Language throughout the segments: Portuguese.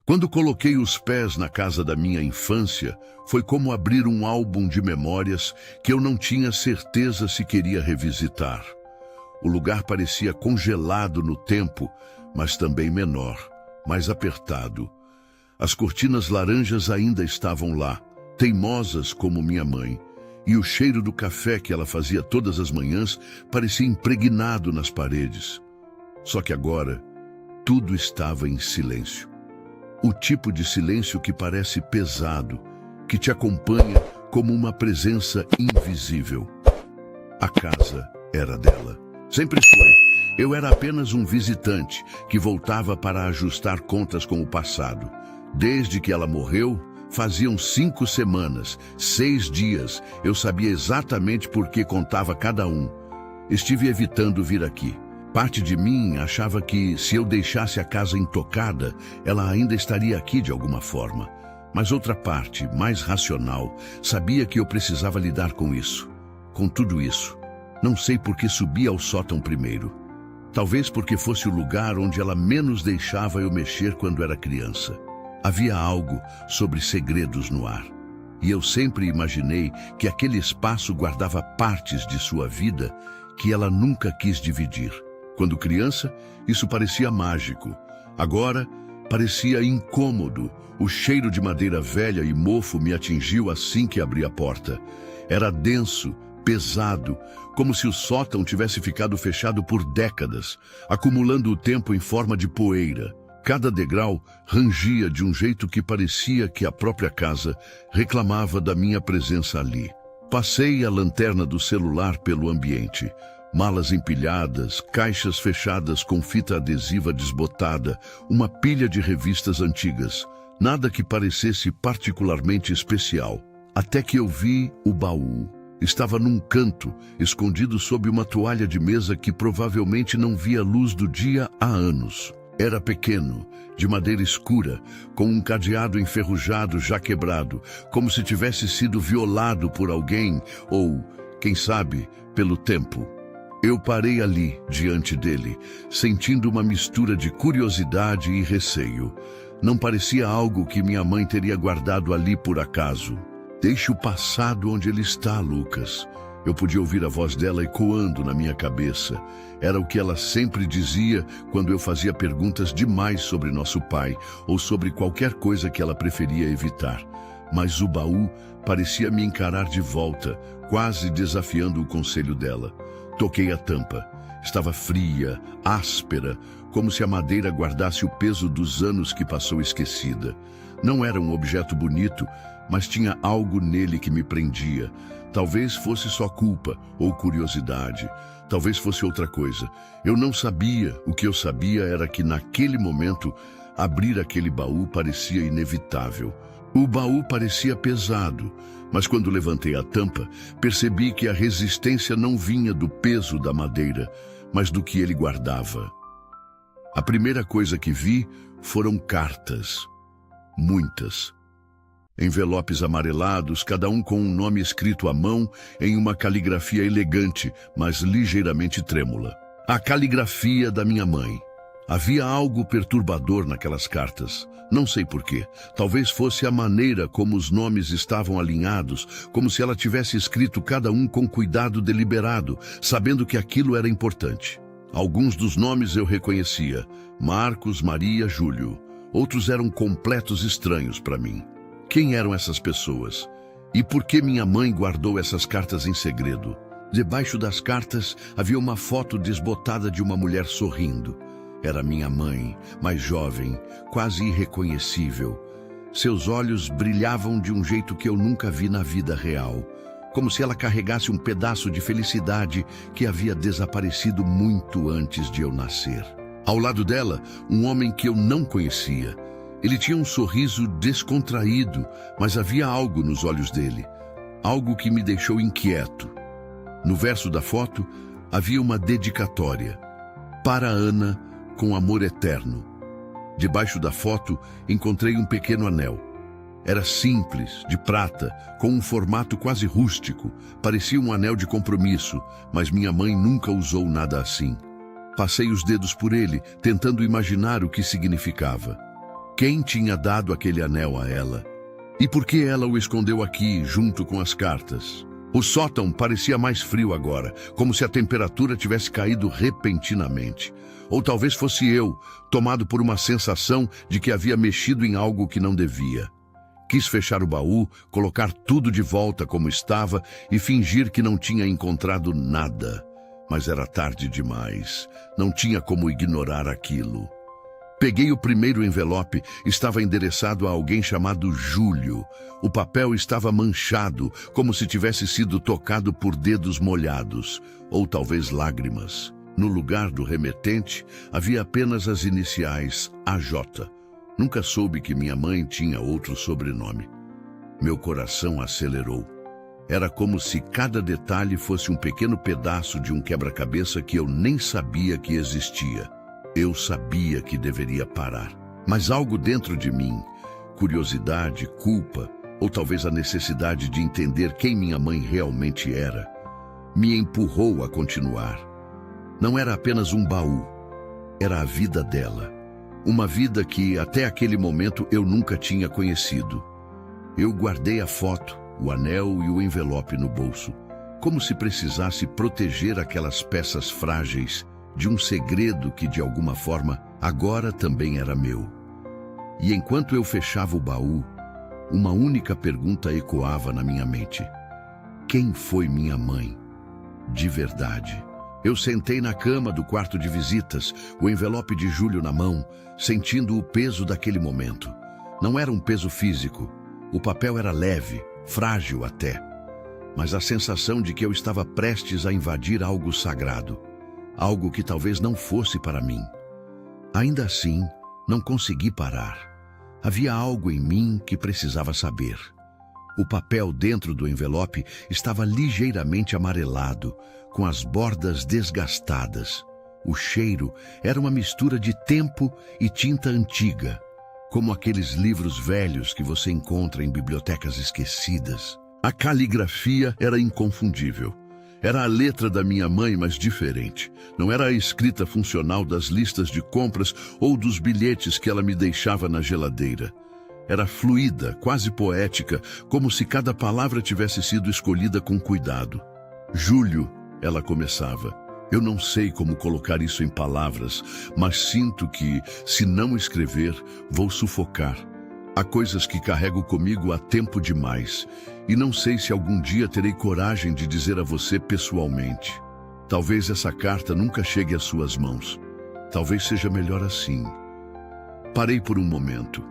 Quando coloquei os pés na casa da minha infância, foi como abrir um álbum de memórias que eu não tinha certeza se queria revisitar. O lugar parecia congelado no tempo, mas também menor, mais apertado. As cortinas laranjas ainda estavam lá, teimosas como minha mãe, e o cheiro do café que ela fazia todas as manhãs parecia impregnado nas paredes. Só que agora, tudo estava em silêncio. O tipo de silêncio que parece pesado, que te acompanha como uma presença invisível. A casa era dela. Sempre foi. Eu era apenas um visitante que voltava para ajustar contas com o passado. Desde que ela morreu, faziam 5 semanas, 6 dias, eu sabia exatamente por que contava cada um. Estive evitando vir aqui. Parte de mim achava que, se eu deixasse a casa intocada, ela ainda estaria aqui de alguma forma. Mas outra parte, mais racional, sabia que eu precisava lidar com isso. Com tudo isso. Não sei por que subi ao sótão primeiro. Talvez porque fosse o lugar onde ela menos deixava eu mexer quando era criança. Havia algo sobre segredos no ar. E eu sempre imaginei que aquele espaço guardava partes de sua vida que ela nunca quis dividir. Quando criança, isso parecia mágico. Agora, parecia incômodo. O cheiro de madeira velha e mofo me atingiu assim que abri a porta. Era denso, pesado, como se o sótão tivesse ficado fechado por décadas, acumulando o tempo em forma de poeira. Cada degrau rangia de um jeito que parecia que a própria casa reclamava da minha presença ali. Passei a lanterna do celular pelo ambiente. Malas empilhadas, caixas fechadas com fita adesiva desbotada, uma pilha de revistas antigas. Nada que parecesse particularmente especial. Até que eu vi o baú. Estava num canto, escondido sob uma toalha de mesa que provavelmente não via luz do dia há anos. Era pequeno, de madeira escura, com um cadeado enferrujado já quebrado, como se tivesse sido violado por alguém ou, quem sabe, pelo tempo. Eu parei ali, diante dele, sentindo uma mistura de curiosidade e receio. Não parecia algo que minha mãe teria guardado ali por acaso. Deixe o passado onde ele está, Lucas. Eu podia ouvir a voz dela ecoando na minha cabeça. Era o que ela sempre dizia quando eu fazia perguntas demais sobre nosso pai ou sobre qualquer coisa que ela preferia evitar. Mas o baú parecia me encarar de volta, quase desafiando o conselho dela. Toquei a tampa. Estava fria, áspera, como se a madeira guardasse o peso dos anos que passou esquecida. Não era um objeto bonito, mas tinha algo nele que me prendia. Talvez fosse só culpa ou curiosidade. Talvez fosse outra coisa. Eu não sabia. O que eu sabia era que naquele momento, abrir aquele baú parecia inevitável. O baú parecia pesado, mas quando levantei a tampa, percebi que a resistência não vinha do peso da madeira, mas do que ele guardava. A primeira coisa que vi foram cartas. Muitas. Envelopes amarelados, cada um com um nome escrito à mão em uma caligrafia elegante, mas ligeiramente trêmula. A caligrafia da minha mãe. Havia algo perturbador naquelas cartas. Não sei porquê. Talvez fosse a maneira como os nomes estavam alinhados, como se ela tivesse escrito cada um com cuidado deliberado, sabendo que aquilo era importante. Alguns dos nomes eu reconhecia. Marcos, Maria, Júlio. Outros eram completos estranhos para mim. Quem eram essas pessoas? E por que minha mãe guardou essas cartas em segredo? Debaixo das cartas havia uma foto desbotada de uma mulher sorrindo. Era minha mãe, mais jovem, quase irreconhecível. Seus olhos brilhavam de um jeito que eu nunca vi na vida real, como se ela carregasse um pedaço de felicidade que havia desaparecido muito antes de eu nascer. Ao lado dela, um homem que eu não conhecia. Ele tinha um sorriso descontraído, mas havia algo nos olhos dele, algo que me deixou inquieto. No verso da foto, havia uma dedicatória. Para Ana, com amor eterno. Debaixo da foto, encontrei um pequeno anel. Era simples, de prata, com um formato quase rústico. Parecia um anel de compromisso, mas minha mãe nunca usou nada assim. Passei os dedos por ele, tentando imaginar o que significava. Quem tinha dado aquele anel a ela? E por que ela o escondeu aqui, junto com as cartas? O sótão parecia mais frio agora, como se a temperatura tivesse caído repentinamente. Ou talvez fosse eu, tomado por uma sensação de que havia mexido em algo que não devia. Quis fechar o baú, colocar tudo de volta como estava e fingir que não tinha encontrado nada. Mas era tarde demais. Não tinha como ignorar aquilo. Peguei o primeiro envelope, estava endereçado a alguém chamado Júlio. O papel estava manchado, como se tivesse sido tocado por dedos molhados, ou talvez lágrimas. No lugar do remetente, havia apenas as iniciais AJ. Nunca soube que minha mãe tinha outro sobrenome. Meu coração acelerou. Era como se cada detalhe fosse um pequeno pedaço de um quebra-cabeça que eu nem sabia que existia. Eu sabia que deveria parar, mas algo dentro de mim, curiosidade, culpa, ou talvez a necessidade de entender quem minha mãe realmente era, me empurrou a continuar. Não era apenas um baú, era a vida dela. Uma vida que, até aquele momento, eu nunca tinha conhecido. Eu guardei a foto, o anel e o envelope no bolso, como se precisasse proteger aquelas peças frágeis de um segredo que, de alguma forma, agora também era meu. E enquanto eu fechava o baú, uma única pergunta ecoava na minha mente. Quem foi minha mãe? De verdade. Eu sentei na cama do quarto de visitas, o envelope de Júlio na mão, sentindo o peso daquele momento. Não era um peso físico. O papel era leve, frágil até. Mas a sensação de que eu estava prestes a invadir algo sagrado. Algo que talvez não fosse para mim. Ainda assim, não consegui parar. Havia algo em mim que precisava saber. O papel dentro do envelope estava ligeiramente amarelado, com as bordas desgastadas. O cheiro era uma mistura de tempo e tinta antiga, como aqueles livros velhos que você encontra em bibliotecas esquecidas. A caligrafia era inconfundível. Era a letra da minha mãe, mas diferente. Não era a escrita funcional das listas de compras ou dos bilhetes que ela me deixava na geladeira. Era fluida, quase poética, como se cada palavra tivesse sido escolhida com cuidado. Júlio, ela começava. Eu não sei como colocar isso em palavras, mas sinto que, se não escrever, vou sufocar. Há coisas que carrego comigo há tempo demais, e não sei se algum dia terei coragem de dizer a você pessoalmente. Talvez essa carta nunca chegue às suas mãos. Talvez seja melhor assim. Parei por um momento.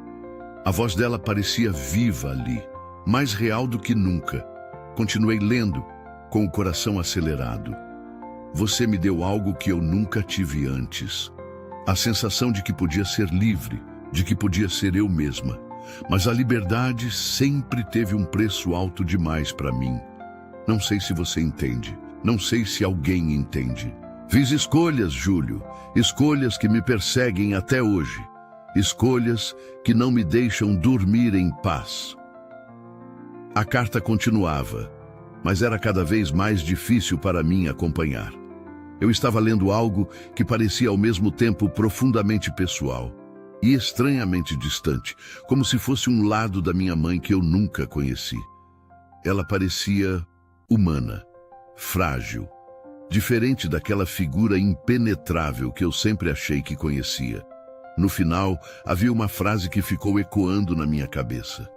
A voz dela parecia viva ali, mais real do que nunca. Continuei lendo, com o coração acelerado. Você me deu algo que eu nunca tive antes. A sensação de que podia ser livre, de que podia ser eu mesma. Mas a liberdade sempre teve um preço alto demais para mim. Não sei se você entende. Não sei se alguém entende. Fiz escolhas, Júlio. Escolhas que me perseguem até hoje. Escolhas que não me deixam dormir em paz. A carta continuava, mas era cada vez mais difícil para mim acompanhar. Eu estava lendo algo que parecia ao mesmo tempo profundamente pessoal e estranhamente distante, como se fosse um lado da minha mãe que eu nunca conheci. Ela parecia humana, frágil, diferente daquela figura impenetrável que eu sempre achei que conhecia. No final, havia uma frase que ficou ecoando na minha cabeça.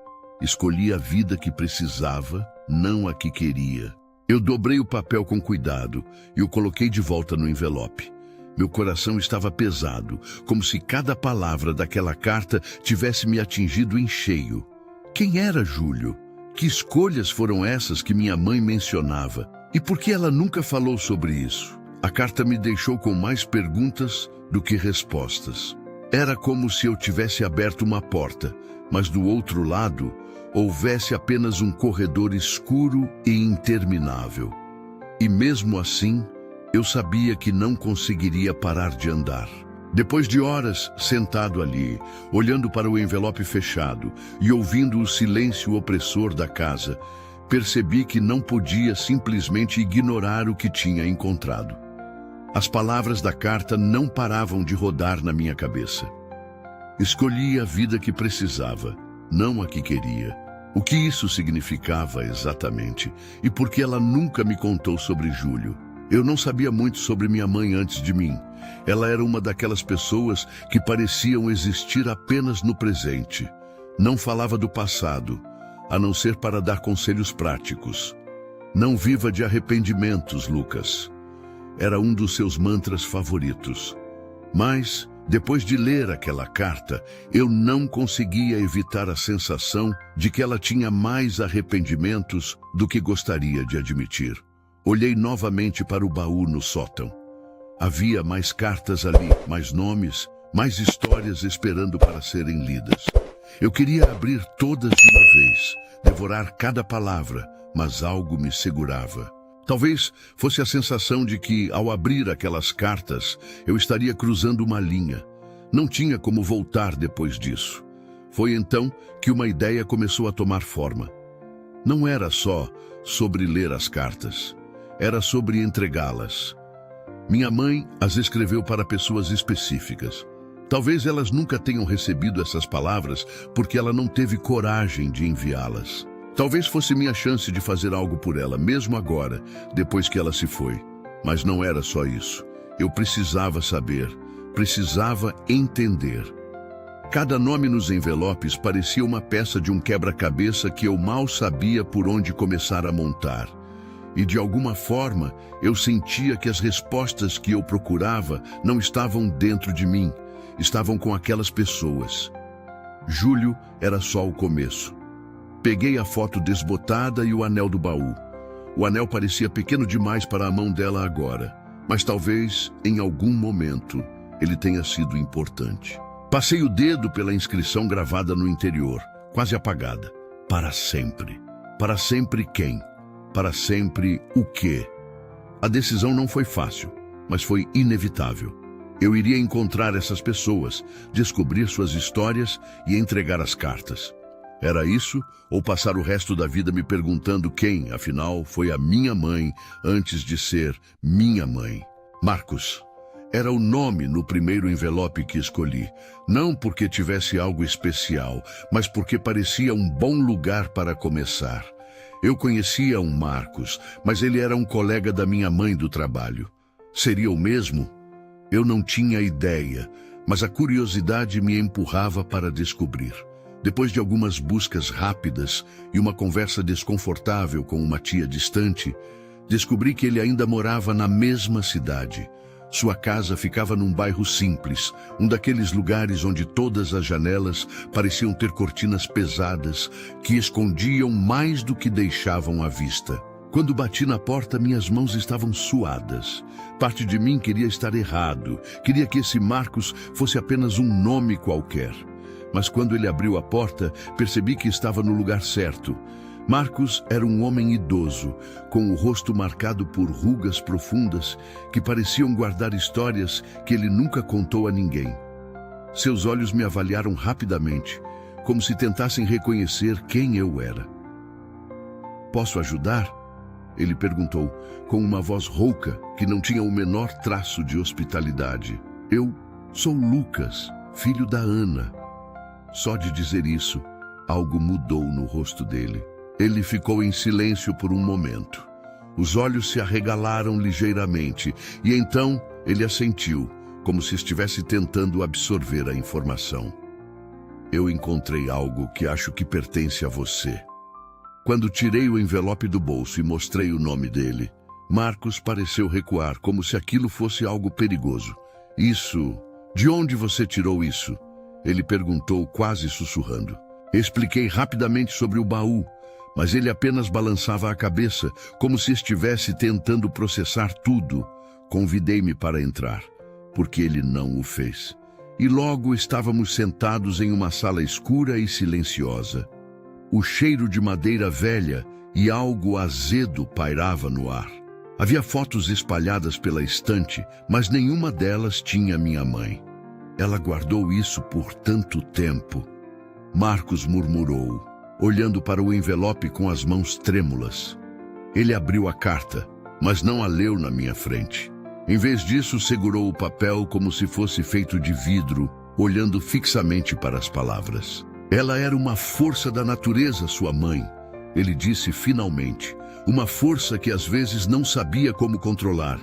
Escolhi a vida que precisava, não a que queria. Eu dobrei o papel com cuidado e o coloquei de volta no envelope. Meu coração estava pesado, como se cada palavra daquela carta tivesse me atingido em cheio. Quem era Júlio? Que escolhas foram essas que minha mãe mencionava? E por que ela nunca falou sobre isso? A carta me deixou com mais perguntas do que respostas. Era como se eu tivesse aberto uma porta, mas do outro lado houvesse apenas um corredor escuro e interminável. E mesmo assim, eu sabia que não conseguiria parar de andar. Depois de horas sentado ali, olhando para o envelope fechado e ouvindo o silêncio opressor da casa, percebi que não podia simplesmente ignorar o que tinha encontrado. As palavras da carta não paravam de rodar na minha cabeça. Escolhi a vida que precisava, não a que queria. O que isso significava exatamente e por que ela nunca me contou sobre Júlio? Eu não sabia muito sobre minha mãe antes de mim. Ela era uma daquelas pessoas que pareciam existir apenas no presente. Não falava do passado, a não ser para dar conselhos práticos. Não viva de arrependimentos, Lucas. Era um dos seus mantras favoritos. Mas, depois de ler aquela carta, eu não conseguia evitar a sensação de que ela tinha mais arrependimentos do que gostaria de admitir. Olhei novamente para o baú no sótão. Havia mais cartas ali, mais nomes, mais histórias esperando para serem lidas. Eu queria abrir todas de uma vez, devorar cada palavra, mas algo me segurava. Talvez fosse a sensação de que, ao abrir aquelas cartas, eu estaria cruzando uma linha. Não tinha como voltar depois disso. Foi então que uma ideia começou a tomar forma. Não era só sobre ler as cartas. Era sobre entregá-las. Minha mãe as escreveu para pessoas específicas. Talvez elas nunca tenham recebido essas palavras porque ela não teve coragem de enviá-las. Talvez fosse minha chance de fazer algo por ela, mesmo agora, depois que ela se foi. Mas não era só isso. Eu precisava saber, precisava entender. Cada nome nos envelopes parecia uma peça de um quebra-cabeça que eu mal sabia por onde começar a montar. E de alguma forma, eu sentia que as respostas que eu procurava não estavam dentro de mim, estavam com aquelas pessoas. Júlio era só o começo. Peguei a foto desbotada e o anel do baú. O anel parecia pequeno demais para a mão dela agora, mas talvez, em algum momento, ele tenha sido importante. Passei o dedo pela inscrição gravada no interior, quase apagada. Para sempre. Para sempre quem? Para sempre o quê? A decisão não foi fácil, mas foi inevitável. Eu iria encontrar essas pessoas, descobrir suas histórias e entregar as cartas. Era isso, ou passar o resto da vida me perguntando quem, afinal, foi a minha mãe antes de ser minha mãe. Marcos. Era o nome no primeiro envelope que escolhi. Não porque tivesse algo especial, mas porque parecia um bom lugar para começar. Eu conhecia um Marcos, mas ele era um colega da minha mãe do trabalho. Seria o mesmo? Eu não tinha ideia, mas a curiosidade me empurrava para descobrir. Depois de algumas buscas rápidas e uma conversa desconfortável com uma tia distante, descobri que ele ainda morava na mesma cidade. Sua casa ficava num bairro simples, um daqueles lugares onde todas as janelas pareciam ter cortinas pesadas que escondiam mais do que deixavam à vista. Quando bati na porta, minhas mãos estavam suadas. Parte de mim queria estar errado, queria que esse Marcos fosse apenas um nome qualquer. Mas quando ele abriu a porta, percebi que estava no lugar certo. Marcos era um homem idoso, com o rosto marcado por rugas profundas que pareciam guardar histórias que ele nunca contou a ninguém. Seus olhos me avaliaram rapidamente, como se tentassem reconhecer quem eu era. "Posso ajudar?" Ele perguntou, com uma voz rouca que não tinha o menor traço de hospitalidade. "Eu sou Lucas, filho da Ana." Só de dizer isso, algo mudou no rosto dele. Ele ficou em silêncio por um momento. Os olhos se arregalaram ligeiramente e então ele assentiu, como se estivesse tentando absorver a informação. "Eu encontrei algo que acho que pertence a você." Quando tirei o envelope do bolso e mostrei o nome dele, Marcos pareceu recuar, como se aquilo fosse algo perigoso. "Isso... De onde você tirou isso?" Ele perguntou, quase sussurrando. Expliquei rapidamente sobre o baú, mas ele apenas balançava a cabeça, como se estivesse tentando processar tudo. Convidei-me para entrar, porque ele não o fez. E logo estávamos sentados em uma sala escura e silenciosa. O cheiro de madeira velha e algo azedo pairava no ar. Havia fotos espalhadas pela estante, mas nenhuma delas tinha minha mãe. Ela guardou isso por tanto tempo. Marcos murmurou, olhando para o envelope com as mãos trêmulas. Ele abriu a carta, mas não a leu na minha frente. Em vez disso, segurou o papel como se fosse feito de vidro olhando fixamente para as palavras. Ela era uma força da natureza, sua mãe, ele disse finalmente. Uma força que às vezes não sabia como controlar.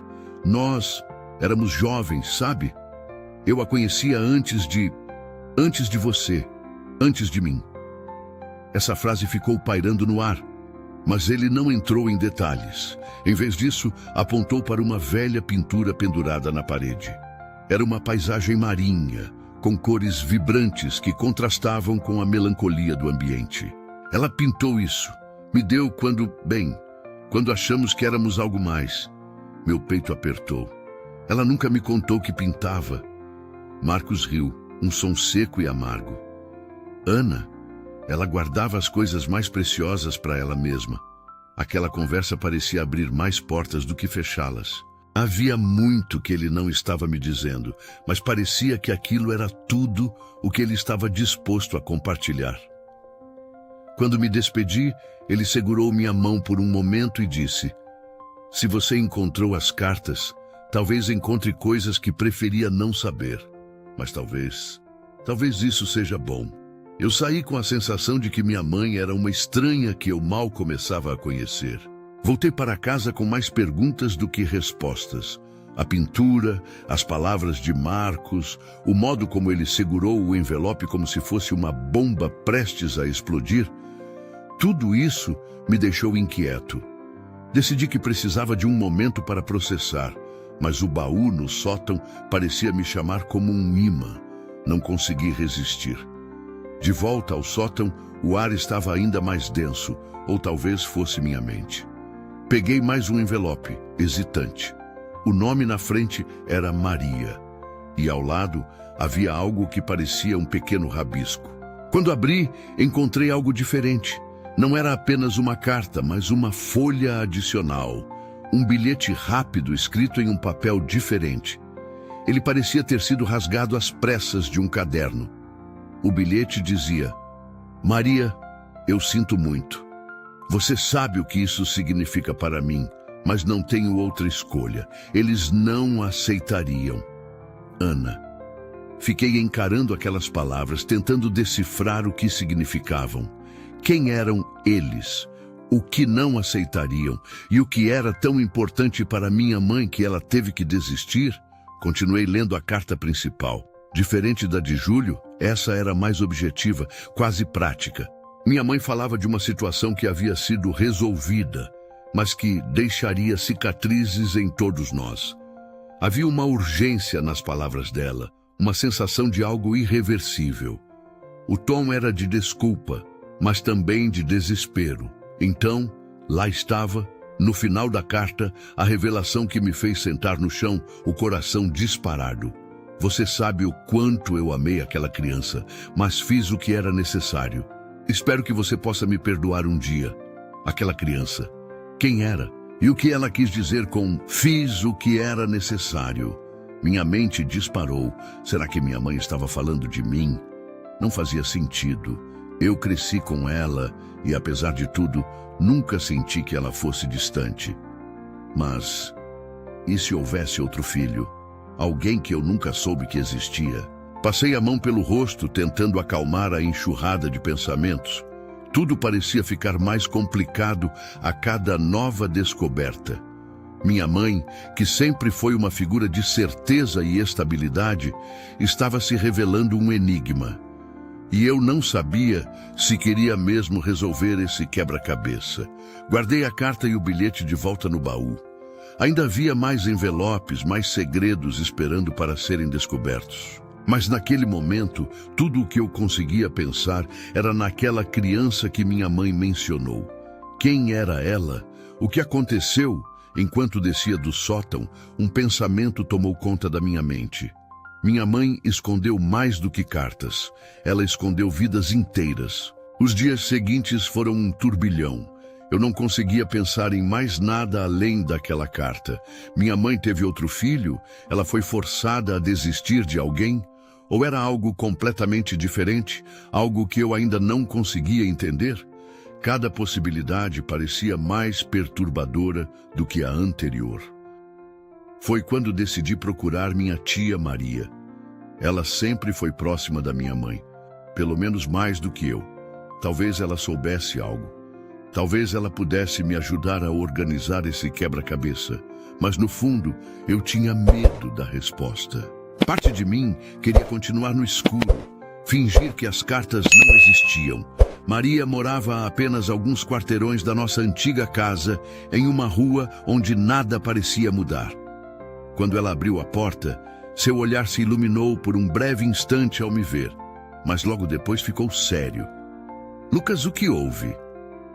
Nós éramos jovens, sabe? Eu a conhecia antes de você, antes de mim. Essa frase ficou pairando no ar, mas ele não entrou em detalhes. Em vez disso, apontou para uma velha pintura pendurada na parede. Era uma paisagem marinha, com cores vibrantes que contrastavam com a melancolia do ambiente. Ela pintou isso. Me deu quando achamos que éramos algo mais. Meu peito apertou. Ela nunca me contou que pintava. Marcos riu, um som seco e amargo. Ana, ela guardava as coisas mais preciosas para ela mesma. Aquela conversa parecia abrir mais portas do que fechá-las. Havia muito que ele não estava me dizendo, mas parecia que aquilo era tudo o que ele estava disposto a compartilhar. Quando me despedi, ele segurou minha mão por um momento e disse: "Se você encontrou as cartas, talvez encontre coisas que preferia não saber. Mas talvez isso seja bom." Eu saí com a sensação de que minha mãe era uma estranha que eu mal começava a conhecer. Voltei para casa com mais perguntas do que respostas. A pintura, as palavras de Marcos, o modo como ele segurou o envelope como se fosse uma bomba prestes a explodir, tudo isso me deixou inquieto. Decidi que precisava de um momento para processar, mas o baú no sótão parecia me chamar como um imã. Não consegui resistir. De volta ao sótão, o ar estava ainda mais denso, ou talvez fosse minha mente. Peguei mais um envelope, hesitante. O nome na frente era Maria, e ao lado havia algo que parecia um pequeno rabisco. Quando abri, encontrei algo diferente. Não era apenas uma carta, mas uma folha adicional. Um bilhete rápido escrito em um papel diferente. Ele parecia ter sido rasgado às pressas de um caderno. O bilhete dizia: "Maria, eu sinto muito. Você sabe o que isso significa para mim, mas não tenho outra escolha. Eles não aceitariam. Ana." Fiquei encarando aquelas palavras, tentando decifrar o que significavam. Quem eram eles? O que não aceitariam? E o que era tão importante para minha mãe que ela teve que desistir? Continuei lendo a carta principal. Diferente da de Júlio, essa era mais objetiva, quase prática. Minha mãe falava de uma situação que havia sido resolvida, mas que deixaria cicatrizes em todos nós. Havia uma urgência nas palavras dela, uma sensação de algo irreversível. O tom era de desculpa, mas também de desespero. Então, lá estava, no final da carta, a revelação que me fez sentar no chão, o coração disparado. Você sabe o quanto eu amei aquela criança, mas fiz o que era necessário. Espero que você possa me perdoar um dia. Aquela criança. Quem era? E o que ela quis dizer com "fiz o que era necessário"? Minha mente disparou. Será que minha mãe estava falando de mim? Não fazia sentido. Eu cresci com ela e, apesar de tudo, nunca senti que ela fosse distante. Mas, e se houvesse outro filho? Alguém que eu nunca soube que existia? Passei a mão pelo rosto, tentando acalmar a enxurrada de pensamentos. Tudo parecia ficar mais complicado a cada nova descoberta. Minha mãe, que sempre foi uma figura de certeza e estabilidade, estava se revelando um enigma. E eu não sabia se queria mesmo resolver esse quebra-cabeça. Guardei a carta e o bilhete de volta no baú. Ainda havia mais envelopes, mais segredos esperando para serem descobertos. Mas naquele momento, tudo o que eu conseguia pensar era naquela criança que minha mãe mencionou. Quem era ela? O que aconteceu? Enquanto descia do sótão, um pensamento tomou conta da minha mente. Minha mãe escondeu mais do que cartas. Ela escondeu vidas inteiras. Os dias seguintes foram um turbilhão. Eu não conseguia pensar em mais nada além daquela carta. Minha mãe teve outro filho? Ela foi forçada a desistir de alguém? Ou era algo completamente diferente? Algo que eu ainda não conseguia entender? Cada possibilidade parecia mais perturbadora do que a anterior. Foi quando decidi procurar minha tia Maria. Ela sempre foi próxima da minha mãe, pelo menos mais do que eu. Talvez ela soubesse algo. Talvez ela pudesse me ajudar a organizar esse quebra-cabeça, mas no fundo eu tinha medo da resposta. Parte de mim queria continuar no escuro, fingir que as cartas não existiam. Maria morava a apenas alguns quarteirões da nossa antiga casa, em uma rua onde nada parecia mudar. Quando ela abriu a porta, seu olhar se iluminou por um breve instante ao me ver, mas logo depois ficou sério. Lucas, o que houve?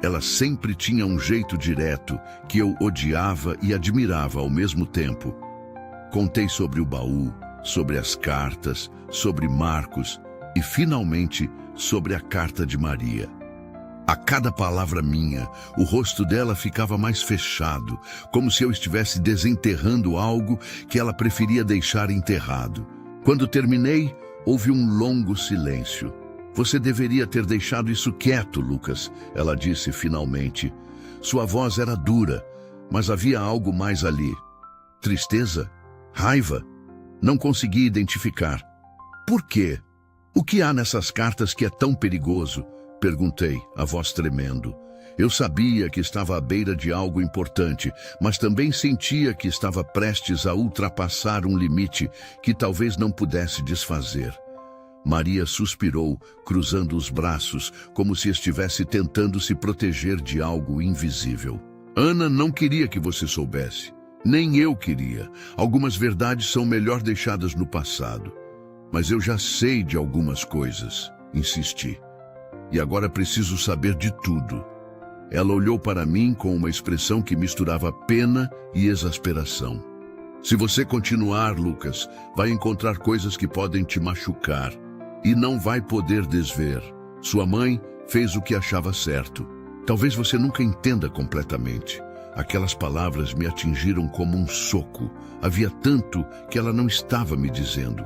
Ela sempre tinha um jeito direto que eu odiava e admirava ao mesmo tempo. Contei sobre o baú, sobre as cartas, sobre Marcos e, finalmente, sobre a carta de Maria. A cada palavra minha, o rosto dela ficava mais fechado, como se eu estivesse desenterrando algo que ela preferia deixar enterrado. Quando terminei, houve um longo silêncio. Você deveria ter deixado isso quieto, Lucas, ela disse finalmente. Sua voz era dura, mas havia algo mais ali. Tristeza? Raiva? Não consegui identificar. Por quê? O que há nessas cartas que é tão perigoso? Perguntei, a voz tremendo. Eu sabia que estava à beira de algo importante, mas também sentia que estava prestes a ultrapassar um limite que talvez não pudesse desfazer. Maria suspirou, cruzando os braços, como se estivesse tentando se proteger de algo invisível. Ana não queria que você soubesse. Nem eu queria. Algumas verdades são melhor deixadas no passado. Mas eu já sei de algumas coisas, insisti. E agora preciso saber de tudo. Ela olhou para mim com uma expressão que misturava pena e exasperação. Se você continuar, Lucas, vai encontrar coisas que podem te machucar e não vai poder desver. Sua mãe fez o que achava certo. Talvez você nunca entenda completamente. Aquelas palavras me atingiram como um soco. Havia tanto que ela não estava me dizendo.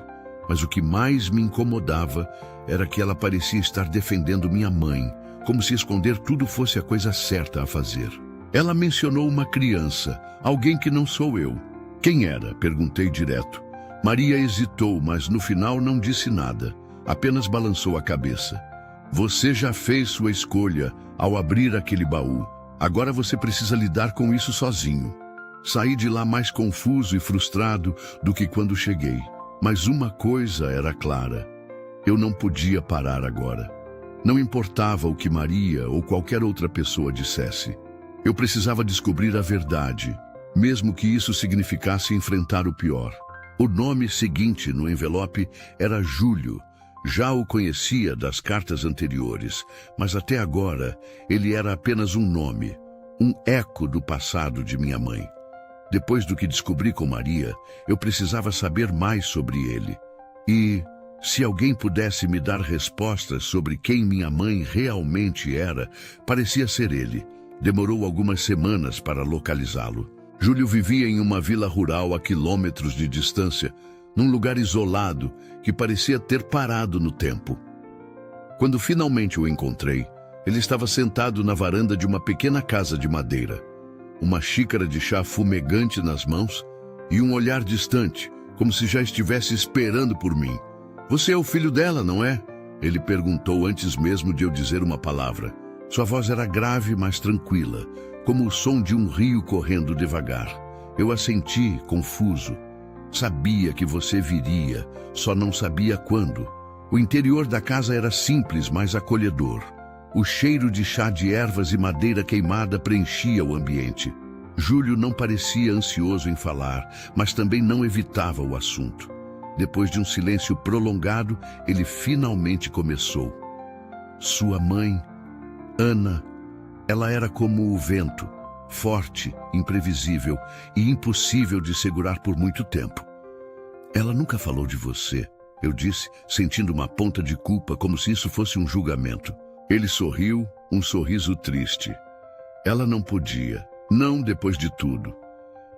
Mas o que mais me incomodava era que ela parecia estar defendendo minha mãe, como se esconder tudo fosse a coisa certa a fazer. Ela mencionou uma criança, alguém que não sou eu. Quem era? Perguntei direto. Maria hesitou, mas no final não disse nada. Apenas balançou a cabeça. Você já fez sua escolha ao abrir aquele baú. Agora você precisa lidar com isso sozinho. Saí de lá mais confuso e frustrado do que quando cheguei. Mas uma coisa era clara. Eu não podia parar agora. Não importava o que Maria ou qualquer outra pessoa dissesse. Eu precisava descobrir a verdade, mesmo que isso significasse enfrentar o pior. O nome seguinte no envelope era Júlio. Já o conhecia das cartas anteriores, mas até agora ele era apenas um nome, um eco do passado de minha mãe. Depois do que descobri com Maria, eu precisava saber mais sobre ele. E, se alguém pudesse me dar respostas sobre quem minha mãe realmente era, parecia ser ele. Demorou algumas semanas para localizá-lo. Júlio vivia em uma vila rural a quilômetros de distância, num lugar isolado que parecia ter parado no tempo. Quando finalmente o encontrei, ele estava sentado na varanda de uma pequena casa de madeira, uma xícara de chá fumegante nas mãos e um olhar distante, como se já estivesse esperando por mim. Você é o filho dela, não é? Ele perguntou antes mesmo de eu dizer uma palavra. Sua voz era grave, mas tranquila, como o som de um rio correndo devagar. Eu assenti, confuso. Sabia que você viria, só não sabia quando. O interior da casa era simples, mas acolhedor. O cheiro de chá de ervas e madeira queimada preenchia o ambiente. Júlio não parecia ansioso em falar, mas também não evitava o assunto. Depois de um silêncio prolongado, ele finalmente começou. Sua mãe, Ana, ela era como o vento. Forte, imprevisível e impossível de segurar por muito tempo. Ela nunca falou de você, eu disse, sentindo uma ponta de culpa como se isso fosse um julgamento. Ele sorriu, um sorriso triste. Ela não podia, não depois de tudo.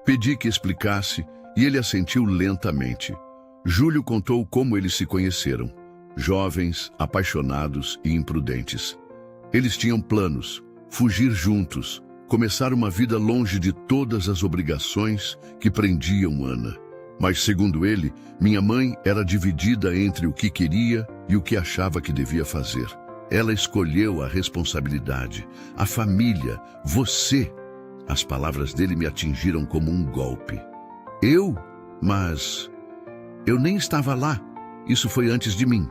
Pedi que explicasse e ele assentiu lentamente. Júlio contou como eles se conheceram. Jovens, apaixonados e imprudentes. Eles tinham planos, fugir juntos, começar uma vida longe de todas as obrigações que prendiam Ana. Mas, segundo ele, minha mãe era dividida entre o que queria e o que achava que devia fazer. Ela escolheu a responsabilidade, a família, você. As palavras dele me atingiram como um golpe. Eu? Mas eu nem estava lá. Isso foi antes de mim.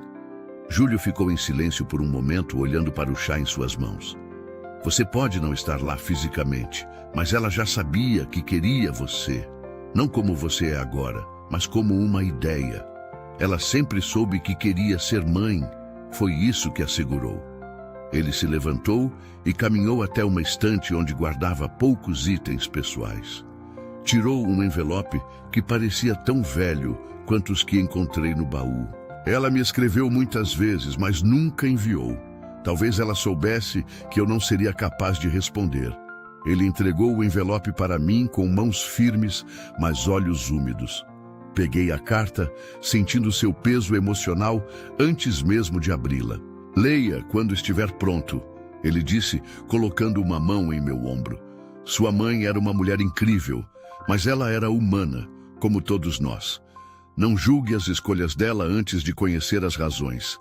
Júlio ficou em silêncio por um momento, olhando para o chá em suas mãos. Você pode não estar lá fisicamente, mas ela já sabia que queria você. Não como você é agora, mas como uma ideia. Ela sempre soube que queria ser mãe. Foi isso que a segurou. Ele se levantou e caminhou até uma estante onde guardava poucos itens pessoais. Tirou um envelope que parecia tão velho quanto os que encontrei no baú. Ela me escreveu muitas vezes, mas nunca enviou. Talvez ela soubesse que eu não seria capaz de responder. Ele entregou o envelope para mim com mãos firmes, mas olhos úmidos. Peguei a carta, sentindo seu peso emocional antes mesmo de abri-la. Leia quando estiver pronto, ele disse, colocando uma mão em meu ombro. Sua mãe era uma mulher incrível, mas ela era humana, como todos nós. Não julgue as escolhas dela antes de conhecer as razões.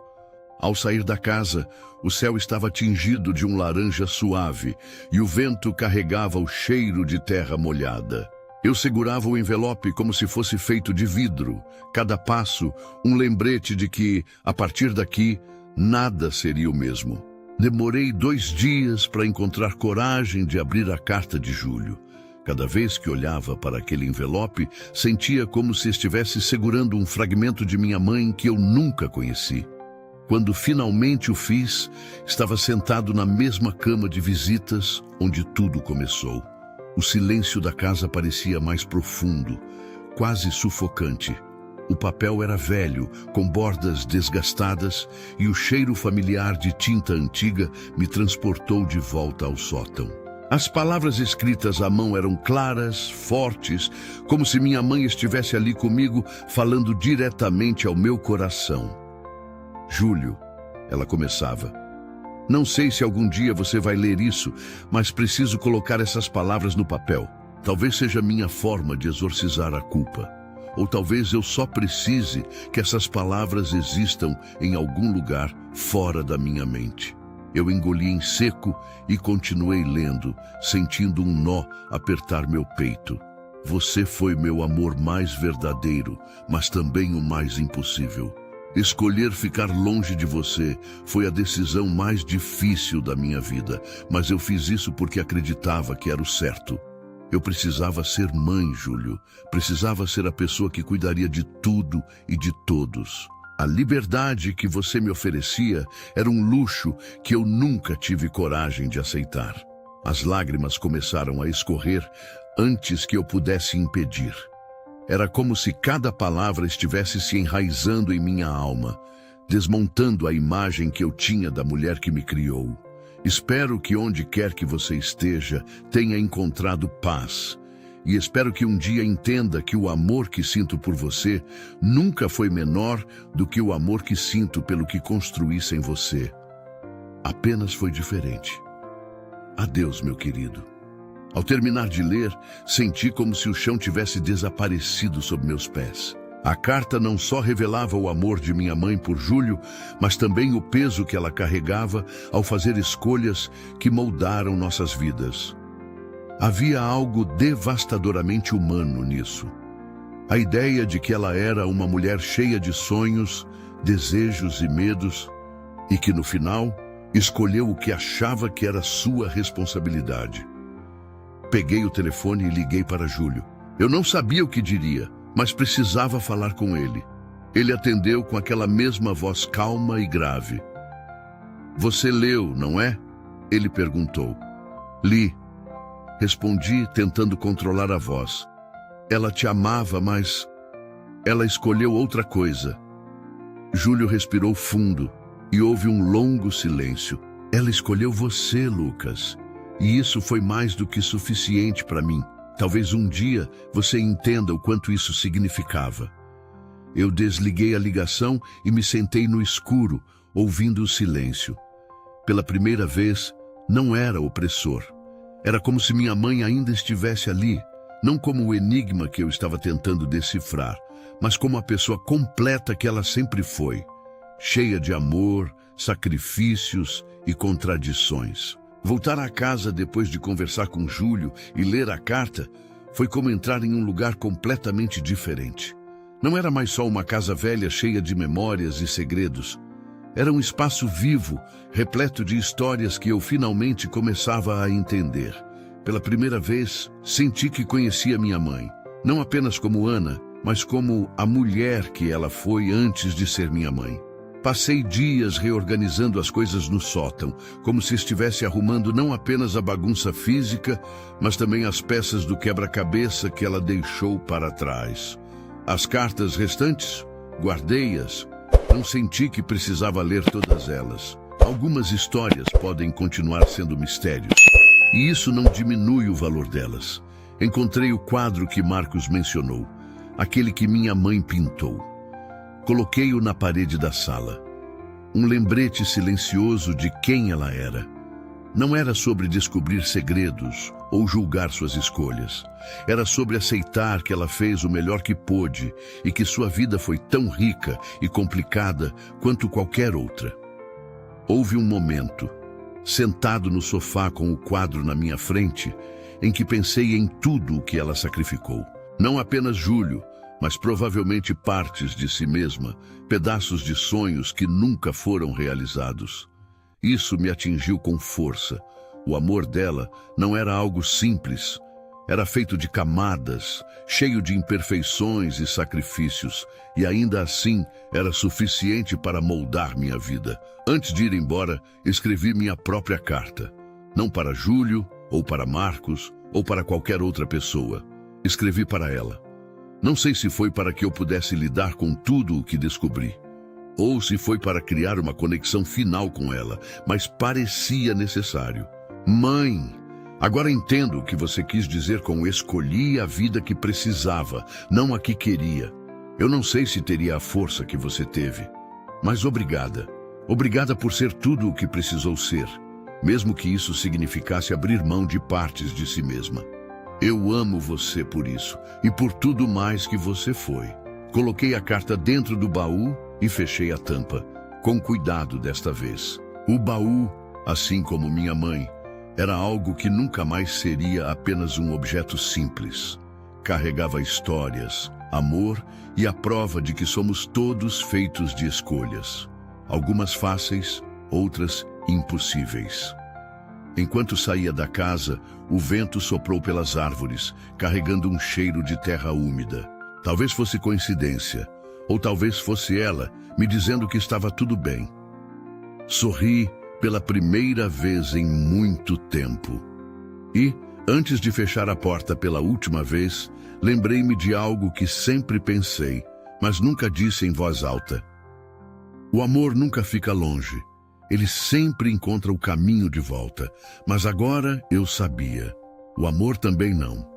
Ao sair da casa, o céu estava tingido de um laranja suave e o vento carregava o cheiro de terra molhada. Eu segurava o envelope como se fosse feito de vidro. Cada passo, um lembrete de que, a partir daqui, nada seria o mesmo. Demorei 2 dias para encontrar coragem de abrir a carta de Júlio. Cada vez que olhava para aquele envelope, sentia como se estivesse segurando um fragmento de minha mãe que eu nunca conheci. Quando finalmente o fiz, estava sentado na mesma cama de visitas onde tudo começou. O silêncio da casa parecia mais profundo, quase sufocante. O papel era velho, com bordas desgastadas, e o cheiro familiar de tinta antiga me transportou de volta ao sótão. As palavras escritas à mão eram claras, fortes, como se minha mãe estivesse ali comigo, falando diretamente ao meu coração. Júlio, ela começava. Não sei se algum dia você vai ler isso, mas preciso colocar essas palavras no papel. Talvez seja minha forma de exorcizar a culpa. Ou talvez eu só precise que essas palavras existam em algum lugar fora da minha mente. Eu engoli em seco e continuei lendo, sentindo um nó apertar meu peito. Você foi meu amor mais verdadeiro, mas também o mais impossível. Escolher ficar longe de você foi a decisão mais difícil da minha vida, mas eu fiz isso porque acreditava que era o certo. Eu precisava ser mãe, Júlio. Precisava ser a pessoa que cuidaria de tudo e de todos. A liberdade que você me oferecia era um luxo que eu nunca tive coragem de aceitar. As lágrimas começaram a escorrer antes que eu pudesse impedir. Era como se cada palavra estivesse se enraizando em minha alma, desmontando a imagem que eu tinha da mulher que me criou. Espero que onde quer que você esteja, tenha encontrado paz. E espero que um dia entenda que o amor que sinto por você nunca foi menor do que o amor que sinto pelo que construí sem você. Apenas foi diferente. Adeus, meu querido. Ao terminar de ler, senti como se o chão tivesse desaparecido sob meus pés. A carta não só revelava o amor de minha mãe por Júlio, mas também o peso que ela carregava ao fazer escolhas que moldaram nossas vidas. Havia algo devastadoramente humano nisso. A ideia de que ela era uma mulher cheia de sonhos, desejos e medos, e que no final escolheu o que achava que era sua responsabilidade. Peguei o telefone e liguei para Júlio. Eu não sabia o que diria, mas precisava falar com ele. Ele atendeu com aquela mesma voz calma e grave. Você leu, não é? Ele perguntou. Li. Respondi, tentando controlar a voz. Ela te amava, mas ela escolheu outra coisa. Júlio respirou fundo e houve um longo silêncio. Ela escolheu você, Lucas. E isso foi mais do que suficiente para mim. Talvez um dia você entenda o quanto isso significava. Eu desliguei a ligação e me sentei no escuro, ouvindo o silêncio. Pela primeira vez, não era opressor. Era como se minha mãe ainda estivesse ali, Não como o enigma que eu estava tentando decifrar, mas como a pessoa completa que ela sempre foi, cheia de amor, sacrifícios e contradições. Voltar à casa depois de conversar com Júlio e ler a carta foi como entrar em um lugar completamente diferente. Não era mais só uma casa velha cheia de memórias e segredos. Era um espaço vivo, repleto de histórias que eu finalmente começava a entender. Pela primeira vez, senti que conhecia minha mãe, não apenas como Ana, mas como a mulher que ela foi antes de ser minha mãe. Passei dias reorganizando as coisas no sótão, como se estivesse arrumando não apenas a bagunça física, mas também as peças do quebra-cabeça que ela deixou para trás. As cartas restantes, guardei-as. Não senti que precisava ler todas elas. Algumas histórias podem continuar sendo mistérios, e isso não diminui o valor delas. Encontrei o quadro que Marcos mencionou, aquele que minha mãe pintou. Coloquei-o na parede da sala. Um lembrete silencioso de quem ela era. Não era sobre descobrir segredos ou julgar suas escolhas. Era sobre aceitar que ela fez o melhor que pôde e que sua vida foi tão rica e complicada quanto qualquer outra. Houve um momento, sentado no sofá com o quadro na minha frente, em que pensei em tudo o que ela sacrificou. Não apenas Júlio, mas provavelmente partes de si mesma, pedaços de sonhos que nunca foram realizados. Isso me atingiu com força. O amor dela não era algo simples. Era feito de camadas, cheio de imperfeições e sacrifícios, e ainda assim era suficiente para moldar minha vida. Antes de ir embora, escrevi minha própria carta. Não para Júlio, ou para Marcos, ou para qualquer outra pessoa. Escrevi para ela. Não sei se foi para que eu pudesse lidar com tudo o que descobri, ou se foi para criar uma conexão final com ela, mas parecia necessário. Mãe, agora entendo o que você quis dizer com escolhi a vida que precisava, não a que queria. Eu não sei se teria a força que você teve, mas obrigada. Obrigada por ser tudo o que precisou ser, mesmo que isso significasse abrir mão de partes de si mesma. Eu amo você por isso e por tudo mais que você foi. Coloquei a carta dentro do baú e fechei a tampa, com cuidado desta vez. O baú, assim como minha mãe, era algo que nunca mais seria apenas um objeto simples. Carregava histórias, amor e a prova de que somos todos feitos de escolhas. Algumas fáceis, outras impossíveis. Enquanto saía da casa, o vento soprou pelas árvores, carregando um cheiro de terra úmida. Talvez fosse coincidência, ou talvez fosse ela me dizendo que estava tudo bem. Sorri pela primeira vez em muito tempo. E, antes de fechar a porta pela última vez, lembrei-me de algo que sempre pensei, mas nunca disse em voz alta. O amor nunca fica longe. Ele sempre encontra o caminho de volta, mas agora eu sabia. O amor também não.